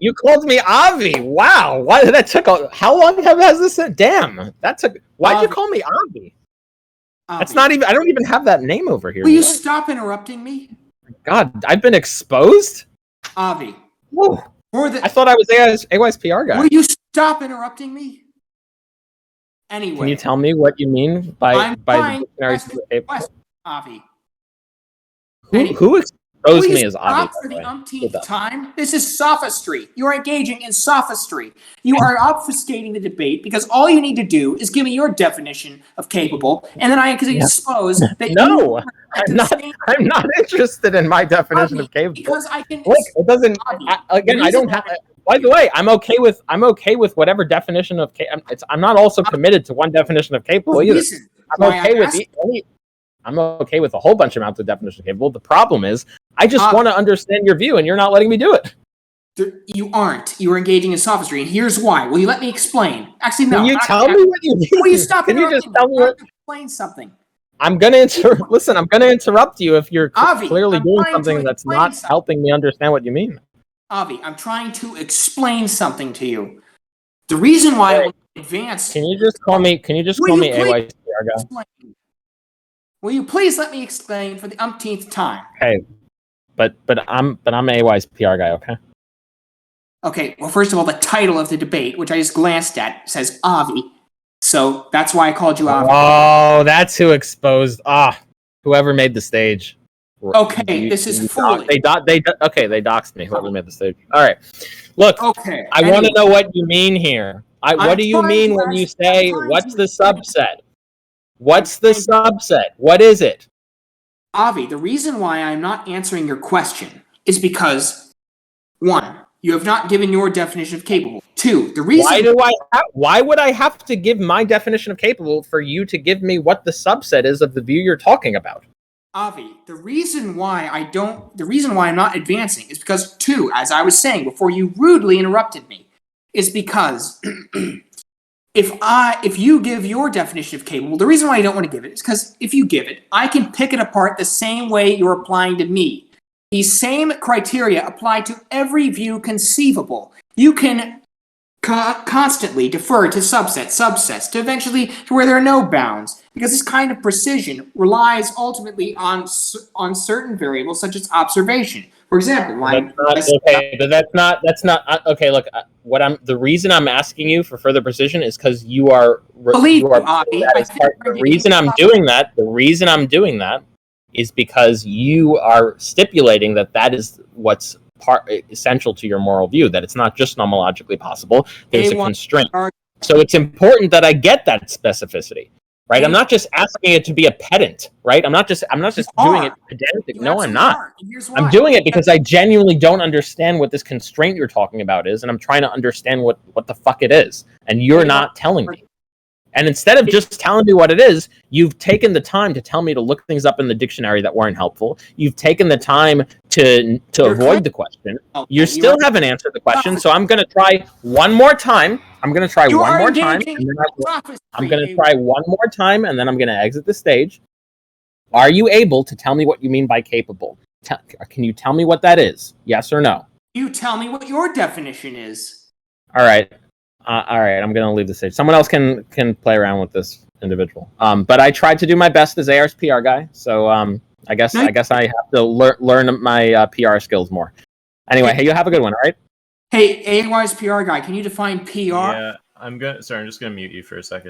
You called me Avi. Wow. Why did that took? How long has this? Damn. That took. Why'd you call me Avi? That's not even. I don't even have that name over here. Will you stop interrupting me? God, I've been exposed. Avi. Whoa. I thought I was AY's PR guy. Will you stop interrupting me? Anyway. Can you tell me what you mean by the dictionary? Avi. Who exposed me as Avi? For the umpteenth time, this is sophistry. You are engaging in sophistry. You are obfuscating the debate because all you need to do is give me your definition of capable, and then I can expose that. No, I'm not interested in my definition of capable. Because I can. Look, it doesn't. I don't have. By the way, I'm okay with whatever definition of capable. I'm not also committed to one definition of capable either. I'm okay with a whole bunch of amounts of definition of capable. The problem is, I just want to understand your view, and you're not letting me do it. You aren't. You are engaging in sophistry, and here's why. Will you let me explain? Actually, no. Can you tell me what you mean? Will you stop? Can you just tell me what? Explain something. I'm gonna listen. I'm gonna interrupt you if you're clearly doing something that's not helping me understand what you mean. Avi, I'm trying to explain something to you. The reason why I advance. Can you just call me AYCR guy? Will you please let me explain for the umpteenth time? Hey, but I'm AY's PR guy, okay? Okay, well, first of all, the title of the debate, which I just glanced at, says Avi. So that's why I called you Avi. Oh, that's who exposed. Whoever made the stage. Okay, this is foolish. They doxed me, whoever made the stage. All right. Look, okay. I want to know what you mean here. What do you mean when you say, what's the subset? What's the subset? What is it? Avi, the reason why I'm not answering your question is because, 1, you have not given your definition of capable. 2. The reason why would I have to give my definition of capable for you to give me what the subset is of the view you're talking about? Avi, the reason why I'm not advancing is because 2, as I was saying before you rudely interrupted me, is because if you give your definition of capable, the reason why I don't want to give it is because if you give it, I can pick it apart the same way you're applying to me. These same criteria apply to every view conceivable. You can constantly defer to subsets, to eventually to where there are no bounds, because this kind of precision relies ultimately on certain variables such as observation. For example, the reason I'm asking you for further precision is because you are. The reason I'm doing that is because you are stipulating that is what's essential to your moral view, that it's not just nomologically possible, there's a constraint. So it's important that I get that specificity, right? I'm not just asking it to be a pedant, right? I'm not just doing it pedantic. No, I'm not. I'm doing it because I genuinely don't understand what this constraint you're talking about is, and I'm trying to understand what the fuck it is, and you're not telling me. And instead of just telling me what it is, you've taken the time to tell me to look things up in the dictionary that weren't helpful. You've taken the time to avoid the question. You still haven't answered the question, so I'm going to try one more time. I'm going to try one more time, and then I'm going to try one more time, and then I'm going to exit the stage. Are you able to tell me what you mean by capable? Can you tell me what that is? Yes or no? You tell me what your definition is. All right. I'm going to leave the stage. Someone else can play around with this individual. But I tried to do my best as AR's PR guy, so I guess I have to learn my PR skills more. Anyway, hey, you have a good one, all right? Hey, AY's PR guy, can you define PR? Yeah, I'm just gonna mute you for a second.